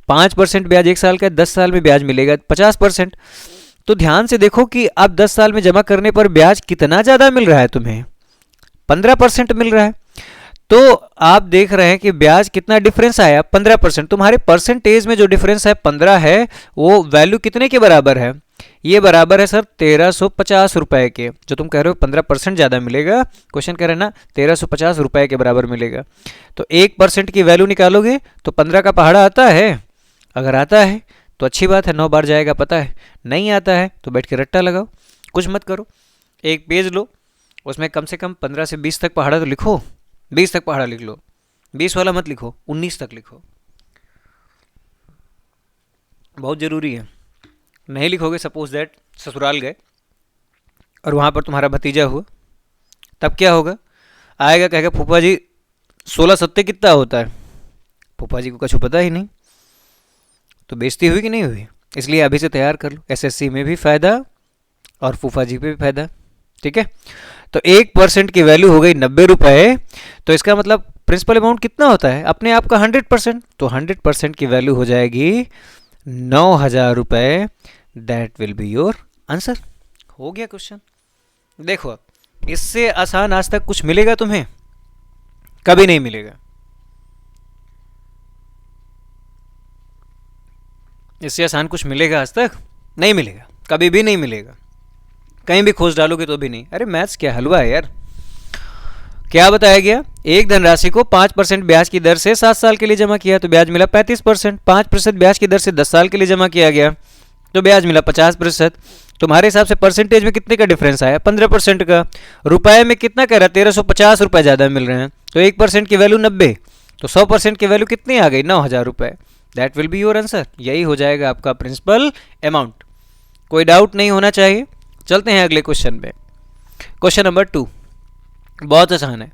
5% ब्याज 1 साल का, 10 साल में ब्याज मिलेगा 50%। तो ध्यान से देखो कि अब 10 साल में जमा करने पर ब्याज कितना ज़्यादा मिल रहा है तुम्हें? 15% मिल रहा है। तो आप देख रहे हैं कि ब्याज कितना डिफरेंस आया? 15%। तुम्हारे परसेंटेज में जो डिफरेंस है 15 है, वो वैल्यू कितने के बराबर है? ये बराबर है सर 1350 रुपए के। जो तुम कह रहे हो 15% ज़्यादा मिलेगा, क्वेश्चन कह रहे हैं ना 1350 रुपए के बराबर मिलेगा। तो 1% की वैल्यू निकालोगे तो 15 का पहाड़ा आता है। अगर आता है तो अच्छी बात है, 9 बार जाएगा पता है। नहीं आता है तो बैठ के रट्टा लगाओ, कुछ मत करो। एक पेज लो, उसमें कम से कम 15 से 20 तक पहाड़ा तो लिखो। 20 तक पहाड़ा लिख लो, 20 वाला मत लिखो, 19 तक लिखो, बहुत ज़रूरी है। नहीं लिखोगे, सपोज दैट ससुराल गए और वहाँ पर तुम्हारा भतीजा हुआ, तब क्या होगा? आएगा कहेगा फूफा जी 16 सत्ते कितना होता है? फूफा जी को कुछ पता ही नहीं, तो बेइज्जती हुई कि नहीं हुई? इसलिए अभी से तैयार कर लो, एसएससी में भी फ़ायदा और फूफा जी पे भी फ़ायदा, ठीक है। तो 1% की वैल्यू हो गई 90 रुपये, तो इसका मतलब प्रिंसिपल अमाउंट कितना होता है? अपने आप का 100%, तो 100% की वैल्यू हो जाएगी 9000 रुपये। That will be your answer. हो गया क्वेश्चन। देखो इससे आसान आज तक कुछ मिलेगा तुम्हें? कभी नहीं मिलेगा। इससे आसान कुछ मिलेगा आज तक? नहीं मिलेगा, कभी भी नहीं मिलेगा। कहीं भी खोज डालोगे तो भी नहीं। अरे मैथ्स क्या हलवा है यार। क्या बताया गया? एक धनराशि को 5% ब्याज की दर से 7 साल के लिए जमा किया तो ब्याज मिला 35%। 5% ब्याज की दर से 10 साल के लिए जमा किया गया तो ब्याज मिला 50%। तुम्हारे हिसाब से परसेंटेज में कितने का डिफरेंस आया? 15% का। रुपए में कितना कह रहा है? 1350 रुपये ज़्यादा मिल रहे हैं, तो 1% की वैल्यू 90, तो 100% की वैल्यू कितनी आ गई, 9,000 रुपये। That will be your answer, यही हो जाएगा आपका प्रिंसिपल अमाउंट। कोई डाउट नहीं होना चाहिए। चलते हैं अगले क्वेश्चन पे। क्वेश्चन नंबर 2 बहुत आसान है।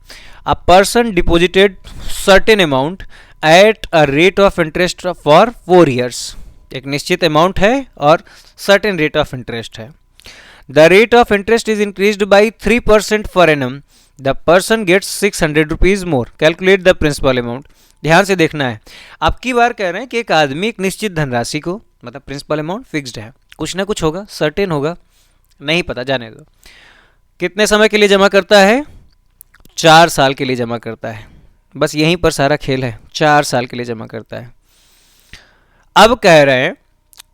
A person deposited certain amount at a rate of interest for 4 years. एक निश्चित अमाउंट है और सर्टेन रेट ऑफ इंटरेस्ट है। The rate of interest is increased by 3% per annum. The person gets 600 rupees more. Calculate the principal amount. ध्यान से देखना है। अब की बार कह रहे हैं कि एक आदमी एक निश्चित धनराशि को, मतलब प्रिंसिपल अमाउंट फिक्स्ड है, कुछ ना कुछ होगा, सर्टेन होगा, नहीं पता, जाने दो। कितने समय के लिए जमा करता है, 4 साल के लिए जमा करता है। बस यहीं पर सारा खेल है, 4 साल के लिए जमा करता है। अब कह रहे हैं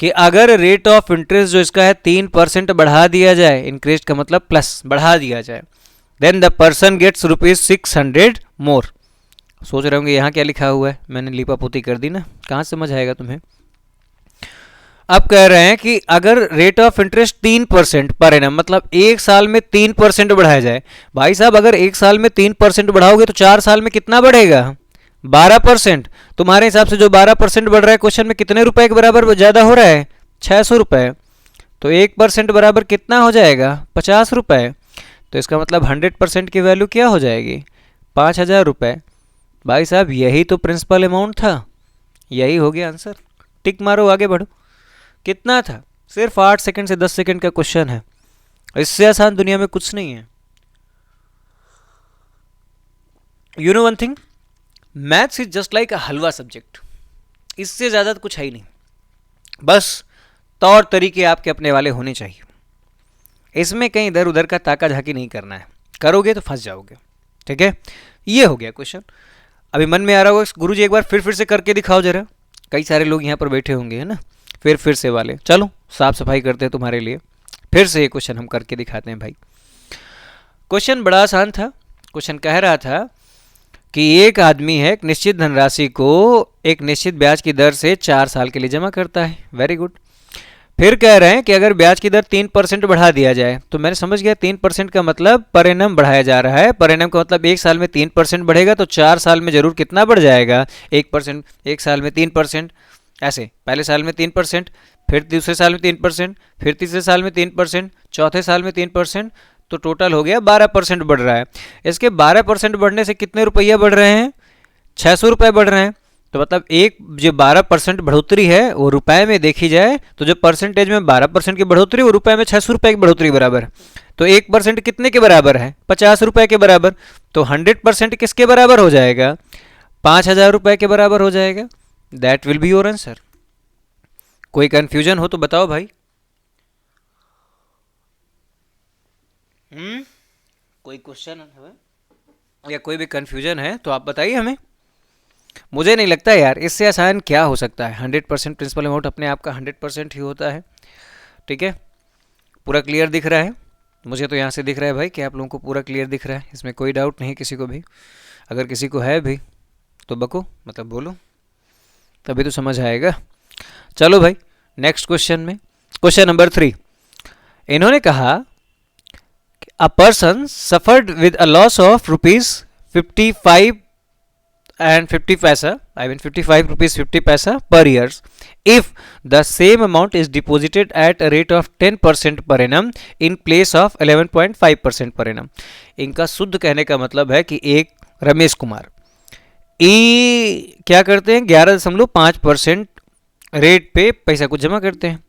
कि अगर रेट ऑफ इंटरेस्ट जो इसका है 3% बढ़ा दिया जाए, इंक्रीज का मतलब प्लस, बढ़ा दिया जाए, देन द पर्सन गेट्स ₹600 मोर। सोच रहे होंगे यहाँ क्या लिखा हुआ है, मैंने लीपापोती कर दी ना, कहाँ समझ आएगा तुम्हें। अब कह रहे हैं कि अगर rate of interest 3% per annum, मतलब 1 साल में 3% बढ़ाया जाए। भाई साहब अगर 1 साल में 3% बढ़ाओगे तो 4 साल में कितना बढ़ेगा, 12%। तुम्हारे हिसाब से जो 12% बढ़ रहा है क्वेश्चन में कितने रुपए के बराबर ज़्यादा हो रहा है, 600 रुपये। तो 1% बराबर कितना हो जाएगा, 50 रुपये। तो इसका मतलब 100% की वैल्यू क्या हो जाएगी, 5,000 रुपये। भाई साहब यही तो प्रिंसिपल अमाउंट था, यही हो गया आंसर। टिक मारो, आगे बढ़ो। कितना था, सिर्फ 8 सेकंड से 10 सेकंड का क्वेश्चन है, इससे आसान दुनिया में कुछ नहीं है। You know one thing, maths is just like a halwa subject, इससे ज़्यादा तो कुछ है ही नहीं। बस तौर तरीके आपके अपने वाले होने चाहिए। इसमें कहीं इधर उधर का ताका झाकी नहीं करना है, करोगे तो फंस जाओगे। ठीक है, ये हो गया क्वेश्चन। अभी मन में आ रहा होगा गुरुजी एक बार फिर से करके दिखाओ जरा। कई सारे लोग यहाँ पर बैठे होंगे, है ना, फिर से वाले। चलो साफ सफाई करते हैं तुम्हारे लिए, फिर से ये क्वेश्चन हम करके दिखाते हैं भाई। क्वेश्चन बड़ा आसान था। क्वेश्चन कह रहा था कि एक आदमी है, एक निश्चित धनराशि को एक निश्चित ब्याज की दर से 4 साल के लिए जमा करता है। Very good. फिर कह रहे हैं कि अगर ब्याज की दर 3% बढ़ा दिया जाए, तो मैंने समझ गया 3% का मतलब पर एनम बढ़ाया जा रहा है। पर एनम का मतलब 1 साल में 3% बढ़ेगा, तो 4 साल में जरूर कितना बढ़ जाएगा, 1%। 1 साल में 3%, ऐसे पहले साल में 3%, फिर दूसरे साल में 3%, फिर तीसरे साल में 3%, चौथे साल में 3%, तो टोटल हो गया 12% बढ़ रहा है। इसके 12% बढ़ने से कितने रुपया बढ़ रहे हैं, 600 रुपये बढ़ रहे हैं। तो मतलब एक जो 12% बढ़ोतरी है वो रुपए में देखी जाए तो जो परसेंटेज में 12% की बढ़ोतरी वो रुपए में 600 रुपये की बढ़ोतरी बराबर है। तो 1% कितने के बराबर है, 50 रुपये के बराबर। तो 100% किसके बराबर हो जाएगा, 5,000 रुपये के बराबर हो जाएगा। That will be your answer. कोई कंफ्यूजन हो तो बताओ भाई। कोई क्वेश्चन है या कोई भी कंफ्यूजन है तो आप बताइए हमें। मुझे नहीं लगता यार इससे आसान क्या हो सकता है। 100% प्रिंसिपल अमाउंट अपने आप का 100% ही होता है। ठीक है, पूरा क्लियर दिख रहा है मुझे तो यहाँ से दिख रहा है भाई कि आप लोगों को पूरा क्लियर दिख रहा है, इसमें कोई डाउट नहीं किसी को भी। अगर किसी को है भी तो बको, मतलब बोलो, तभी तो समझ आएगा। चलो भाई नेक्स्ट क्वेश्चन में, क्वेश्चन नंबर 3। इन्होंने कहा a person suffered with a loss of ₹55 and 50 paisa, I mean 55 rupees 50 paisa per year if the same amount is deposited at a rate of 10% per annum in place of 11.5% per annum। इनका शुद्ध कहने का मतलब है कि एक रमेश कुमार क्या करते हैं, 11.5% रेट पे पैसा को जमा करते हैं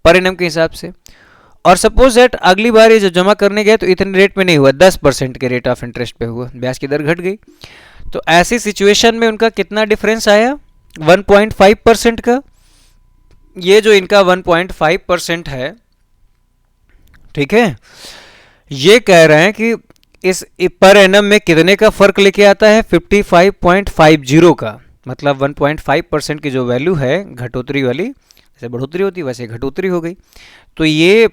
पर एनम के हिसाब से। और सपोज दैट अगली बार ये जो जमा करने गए तो इतने रेट में नहीं हुआ, 10% के रेट ऑफ इंटरेस्ट पे हुआ, ब्याज की दर घट गई। तो ऐसी सिचुएशन में उनका कितना डिफरेंस आया, 1.5% का। ये जो इनका 1.5% है, ठीक है, ये कह रहे हैं कि इस पर एनम में कितने का फर्क लेके आता है, 55.50 का। मतलब 1.5% की जो वैल्यू है घटोतरी वाली, जैसे बढ़ोतरी होती है वैसे घटोतरी हो गई। तो ये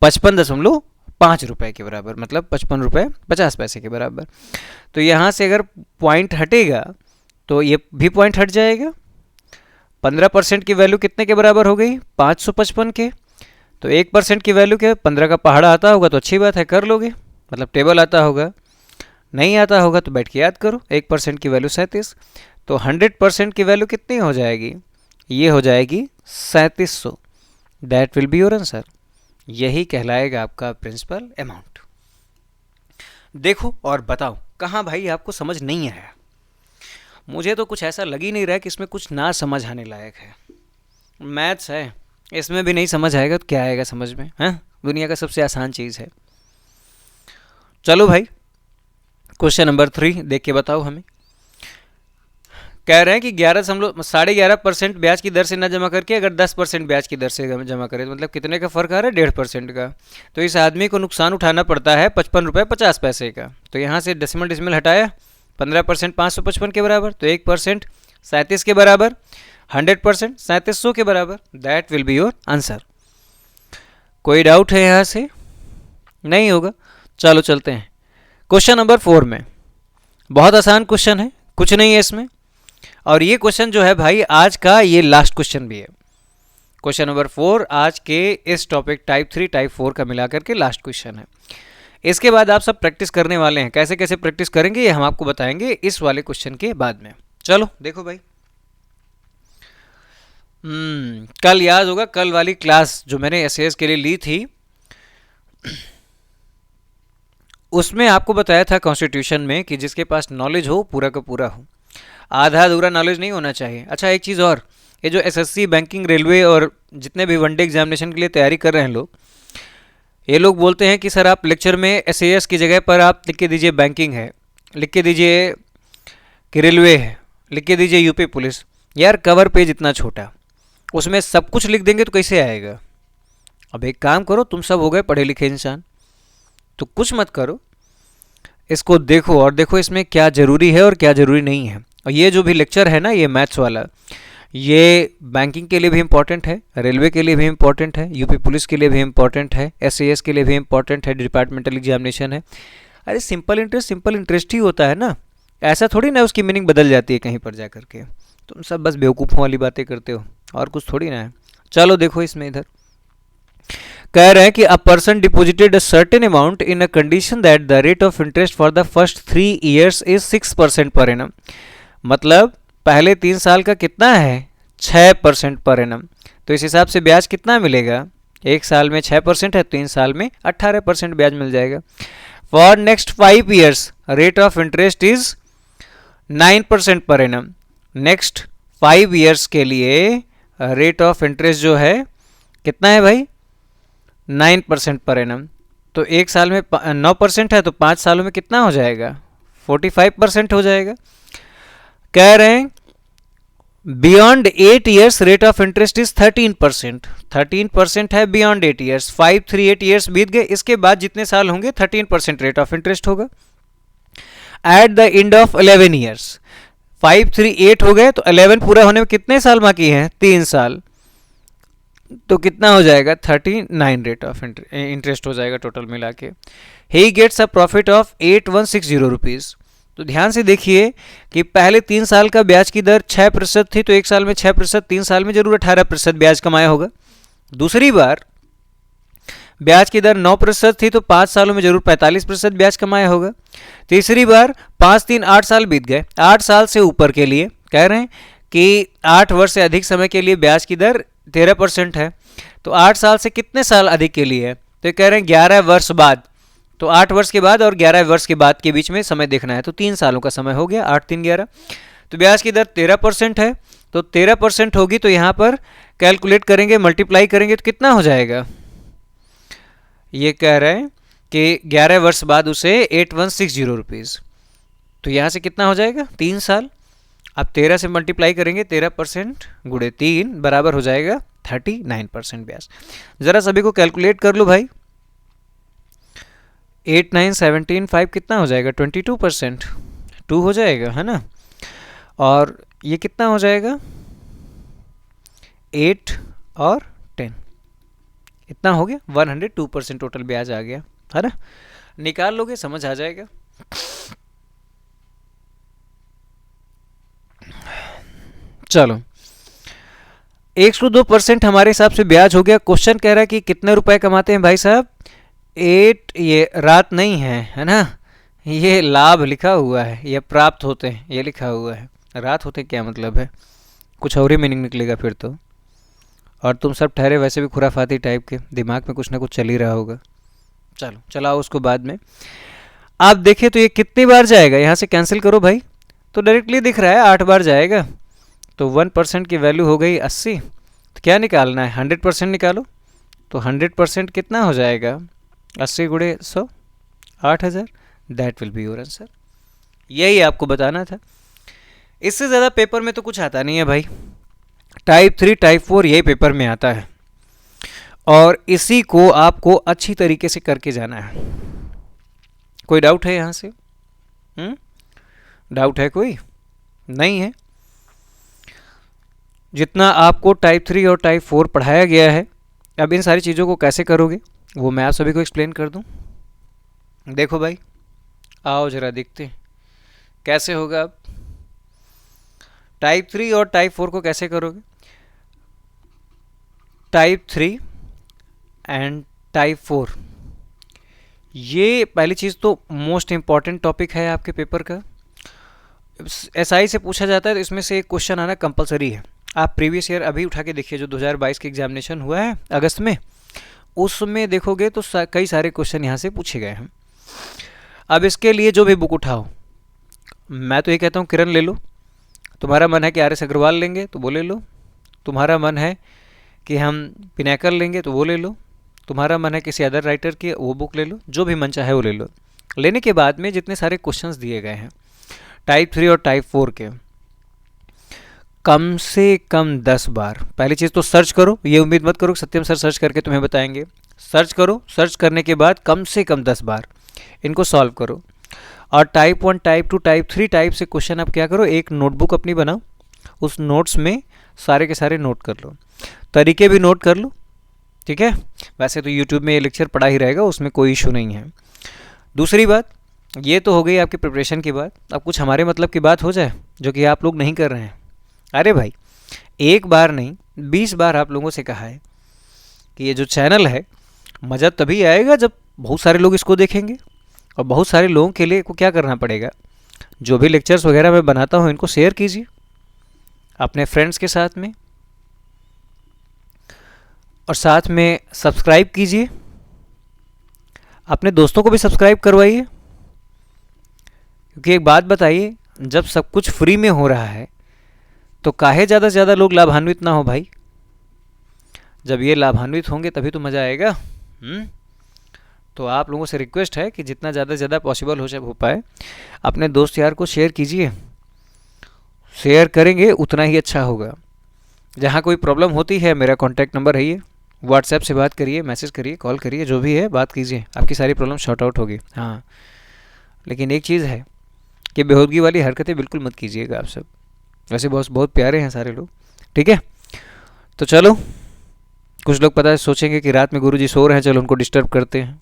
55.5 रुपये के बराबर, मतलब 55 रुपये 50 पैसे के बराबर। तो यहाँ से अगर पॉइंट हटेगा तो ये भी पॉइंट हट जाएगा। 15% की वैल्यू कितने के बराबर हो गई, 555 के। तो 1% की वैल्यू क्या, 15 का पहाड़ा आता होगा तो अच्छी बात है, कर लोगे, मतलब टेबल आता होगा। नहीं आता होगा तो बैठ के याद करो। 1% की वैल्यू 37, तो 100% की वैल्यू कितनी हो जाएगी? ये हो जाएगी 3700। That will be your answer. यही कहलाएगा आपका प्रिंसिपल अमाउंट। देखो और बताओ कहाँ भाई आपको समझ नहीं आया? मुझे तो कुछ ऐसा लग ही नहीं रहा है कि इसमें कुछ ना समझ आने लायक है। मैथ्स है, इसमें भी नहीं समझ आएगा तो क्या आएगा समझ में? हाँ, दुनिया का सबसे आसान चीज़ है। चलो भाई, क्वेश्चन नंबर 3 देख के बताओ हमें। कह रहे हैं कि 11.5% ब्याज की दर से न जमा करके अगर 10% ब्याज की दर से जमा करें तो मतलब कितने का फ़र्क आ रहा है? 1.5% का। तो इस आदमी को नुकसान उठाना पड़ता है 55 रुपये 50 पैसे का। तो यहाँ से डेसिमल हटाया, 15% 555 के बराबर, तो 1% 37 के बराबर, 100% 3700 के बराबर। That will be your answer. कोई डाउट है यहाँ से? नहीं होगा। चलो चलते हैं क्वेश्चन नंबर 4 में। बहुत आसान क्वेश्चन है, कुछ नहीं है इसमें। और ये क्वेश्चन जो है भाई आज का ये लास्ट क्वेश्चन भी है। क्वेश्चन नंबर 4 आज के इस टॉपिक टाइप 3 टाइप 4 का मिलाकर के लास्ट क्वेश्चन है। इसके बाद आप सब प्रैक्टिस करने वाले हैं। कैसे कैसे प्रैक्टिस करेंगे ये हम आपको बताएंगे इस वाले क्वेश्चन के बाद में। चलो देखो भाई, कल याद होगा, कल वाली क्लास जो मैंने एसएएस के लिए ली थी उसमें आपको बताया था कॉन्स्टिट्यूशन में कि जिसके पास नॉलेज हो पूरा का पूरा हो, आधा अधूरा नॉलेज नहीं होना चाहिए। अच्छा एक चीज़ और, ये जो एसएससी, बैंकिंग, रेलवे और जितने भी वनडे एग्जामिनेशन के लिए तैयारी कर रहे हैं लोग, ये लोग बोलते हैं कि सर आप लेक्चर में एसएएस की जगह पर आप लिख के दीजिए बैंकिंग है, लिख के दीजिए कि रेलवे है, लिख के दीजिए यूपी पुलिस। यार कवर पेज इतना छोटा, उसमें सब कुछ लिख देंगे तो कैसे आएगा? अब एक काम करो, तुम सब हो गए पढ़े लिखे इंसान, तो कुछ मत करो, इसको देखो और देखो इसमें क्या ज़रूरी है और क्या ज़रूरी नहीं है। और ये जो भी लेक्चर है ना, ये मैथ्स वाला, ये बैंकिंग के लिए भी इम्पॉर्टेंट है, रेलवे के लिए भी इम्पॉर्टेंट है, यूपी पुलिस के लिए भी इम्पॉर्टेंट है, एसएएस के लिए भी इम्पॉर्टेंट है, डिपार्टमेंटल एग्जामिनेशन है। अरे सिंपल इंटरेस्ट ही होता है ना, ऐसा थोड़ी ना उसकी मीनिंग बदल जाती है कहीं पर जा करके। तुम सब बस बेवकूफ़ों वाली बातें करते हो और कुछ थोड़ी ना है। चलो देखो इसमें इधर कह रहे हैं कि अ person deposited a certain amount in a condition that the rate of interest for the first 3 years is 6% per annum. मतलब पहले 3 साल का कितना है? 6% पर एनम। तो इस हिसाब से ब्याज कितना मिलेगा? एक साल में 6% है, 3 साल में 18% ब्याज मिल जाएगा। For next 5 years rate of interest is 9% per annum. Next 5 years के लिए रेट ऑफ इंटरेस्ट जो है कितना है भाई? 9% पर एनम। तो एक साल में 9% है, तो 5 सालों में कितना हो जाएगा? 45% हो जाएगा। कह रहे हैं beyond 8 years rate of interest is 13%। 13% है बियॉन्ड 8 years। 5, 3, 8 years बीत गए, इसके बाद जितने साल होंगे 13% रेट ऑफ इंटरेस्ट होगा। At the end of 11 years, 5, 3, 8 हो गए, तो 11 पूरा होने में कितने साल बाकी हैं? 3 साल। तो कितना हो जाएगा? 39 रेट ऑफ इंटरेस्ट हो जाएगा टोटल मिला के। He gets a profit of 8160 rupees. तो ध्यान से देखिए कि पहले 3 साल का ब्याज की दर 6% थी, तो एक साल में 6%, 3 साल में जरूर 18% ब्याज कमाया होगा। दूसरी बार ब्याज की दर 9% थी, तो 5 सालों में जरूर 45% ब्याज कमाया होगा। तीसरी बार 5, 3, 8 साल बीत गए। 8 साल से ऊपर के लिए कह रहे हैं कि 8 वर्ष से अधिक समय के लिए ब्याज की दर 13% है। तो 8 साल से कितने साल अधिक के लिए है? तो कह रहे हैं 11 वर्ष बाद। तो 8 वर्ष के बाद और 11 वर्ष के बाद के बीच में समय देखना है, तो 3 सालों का समय हो गया। 8, 3, 11। तो ब्याज की दर 13% है, तो 13% होगी, तो यहाँ पर कैलकुलेट करेंगे, मल्टीप्लाई करेंगे तो कितना हो जाएगा? ये कह रहे हैं कि 11 वर्ष बाद उसे 8160 रुपीज़। तो यहाँ से कितना हो जाएगा? 3 साल। अब 13 से मल्टीप्लाई करेंगे, 13% गुणे 3 बराबर हो जाएगा 39% ब्याज। ज़रा सभी को कैलकुलेट कर लो भाई। 8, 9, 17, 5 कितना हो जाएगा? 22%। 2 हो जाएगा, है ना। और ये कितना हो जाएगा? 8 और 10, इतना हो गया। 102% टोटल ब्याज आ गया, है ना। निकाल लोगे, समझ आ जाएगा। चलो 102% हमारे हिसाब से ब्याज हो गया। क्वेश्चन कह रहा है कि कितने रुपए कमाते हैं भाई साहब? 8, ये रात नहीं है, है ना, ये लाभ लिखा हुआ है, ये प्राप्त होते हैं ये लिखा हुआ है, रात होते क्या मतलब है, कुछ और ही मीनिंग निकलेगा फिर तो। और तुम सब ठहरे वैसे भी खुराफाती टाइप के, दिमाग में कुछ ना कुछ चल ही रहा होगा। चलो चलाओ उसको बाद में। आप देखें तो ये कितनी बार जाएगा, यहाँ से कैंसिल करो भाई, तो डायरेक्टली दिख रहा है 8 बार जाएगा। तो 1% की वैल्यू हो गई 80। तो क्या निकालना है, 100% निकालो। तो 100% कितना हो जाएगा, 80 गुणे 100, 8000। That will be your answer. यही आपको बताना था, इससे ज़्यादा पेपर में तो कुछ आता नहीं है भाई। टाइप 3 टाइप 4 यही पेपर में आता है, और इसी को आपको अच्छी तरीके से करके जाना है। कोई डाउट है यहाँ से? डाउट है कोई? नहीं है। जितना आपको टाइप 3 और टाइप 4 पढ़ाया गया है, अब इन सारी चीज़ों को कैसे करोगे वो मैं आप सभी को एक्सप्लेन कर दूं। देखो भाई, आओ जरा देखते हैं कैसे होगा। अब टाइप 3 और टाइप 4 को कैसे करोगे। टाइप 3 एंड टाइप 4, ये पहली चीज़ तो मोस्ट इम्पॉर्टेंट टॉपिक है आपके पेपर का। एसआई से पूछा जाता है तो इसमें से एक क्वेश्चन आना कंपलसरी है। आप प्रीवियस ईयर अभी उठा के देखिए, जो 2022 की एग्जामिनेशन हुआ है अगस्त में, उसमें देखोगे तो कई सारे क्वेश्चन यहाँ से पूछे गए हैं। अब इसके लिए जो भी बुक उठाओ, मैं तो ये कहता हूँ किरण ले लो। तुम्हारा मन है कि आर.एस. अग्रवाल लेंगे तो वो ले लो। तुम्हारा मन है कि हम पिनाकर लेंगे तो वो ले लो। तुम्हारा मन है किसी अदर राइटर की, वो बुक ले लो। जो भी मन चाहे वो ले लो। लेने के बाद में जितने सारे क्वेश्चंस दिए गए हैं टाइप 3 और टाइप 4 के, कम से कम 10 बार, पहली चीज़ तो सर्च करो। ये उम्मीद मत करो सत्यम सर सर्च करके तुम्हें बताएंगे। सर्च करो, सर्च करने के बाद कम से कम 10 बार इनको सॉल्व करो। और टाइप 1 टाइप 2 टाइप 3 टाइप से क्वेश्चन आप क्या करो, एक नोटबुक अपनी बनाओ, उस नोट्स में सारे के सारे नोट कर लो, तरीके भी नोट कर लो, ठीक है। वैसे तो यूट्यूब में ये लेक्चर पड़ा ही रहेगा, उसमें कोई इशू नहीं है। दूसरी बात, ये तो हो गई आपकी प्रिपरेशन की बात। अब कुछ हमारे मतलब की बात हो जाए, जो कि आप लोग नहीं कर रहे हैं। अरे भाई, एक बार नहीं 20 बार आप लोगों से कहा है कि ये जो चैनल है, मज़ा तभी आएगा जब बहुत सारे लोग इसको देखेंगे। और बहुत सारे लोगों के लिए को क्या करना पड़ेगा, जो भी लेक्चर्स वगैरह मैं बनाता हूँ इनको शेयर कीजिए अपने फ्रेंड्स के साथ में, और साथ में सब्सक्राइब कीजिए, अपने दोस्तों को भी सब्सक्राइब करवाइए। क्योंकि एक बात बताइए, जब सब कुछ फ्री में हो रहा है तो काहे ज़्यादा से ज़्यादा लोग लाभान्वित ना हो भाई। जब ये लाभान्वित होंगे तभी तो मज़ा आएगा। तो आप लोगों से रिक्वेस्ट है कि जितना ज़्यादा से ज़्यादा पॉसिबल हो पाए अपने दोस्त यार को शेयर कीजिए। शेयर करेंगे उतना ही अच्छा होगा। जहाँ कोई प्रॉब्लम होती है, मेरा कॉन्टैक्ट नंबर है ये, व्हाट्सएप से बात करिए, मैसेज करिए, कॉल करिए, जो भी है बात कीजिए, आपकी सारी प्रॉब्लम शॉर्ट आउट होगी। हाँ, लेकिन एक चीज़ है कि बेहूदगी वाली हरकतें बिल्कुल मत कीजिएगा आप सब। वैसे बहुत प्यारे हैं सारे लोग, ठीक है। तो चलो, कुछ लोग पता है सोचेंगे कि रात में गुरुजी सो रहे हैं, चलो उनको डिस्टर्ब करते हैं।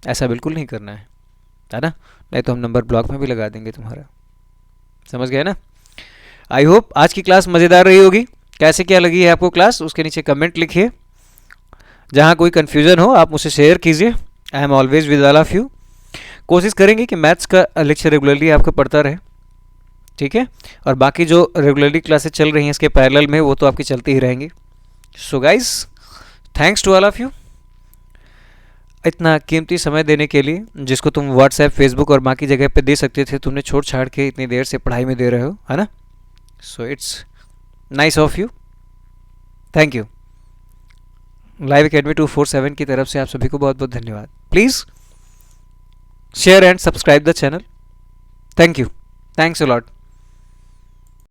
ऐसा बिल्कुल नहीं करना है ना। नहीं तो हम नंबर ब्लॉक में भी लगा देंगे तुम्हारा। समझ गए ना। आई होप आज की क्लास मज़ेदार रही होगी। कैसे क्या लगी है आपको क्लास, उसके नीचे कमेंट लिखिए। जहाँ कोई कन्फ्यूज़न हो आप मुझे शेयर कीजिए। I am always with all of you. कोशिश करेंगे कि मैथ्स का लेक्चर रेगुलरली आपको पढ़ता रहे, ठीक है। और बाकी जो रेगुलरली क्लासेस चल रही हैं इसके पैरेलल में, वो तो आपकी चलती ही रहेंगी। So guys, thanks to all of you इतना कीमती समय देने के लिए, जिसको तुम व्हाट्सएप, फेसबुक और बाकी जगह पे दे सकते थे, तुमने छोड़ छाड़ के इतनी देर से पढ़ाई में दे रहे हो, है ना। So it's nice of you, thank you. Live academy 247 की तरफ से आप सभी को बहुत बहुत धन्यवाद। Please share and subscribe the channel. Thank you, thanks a lot.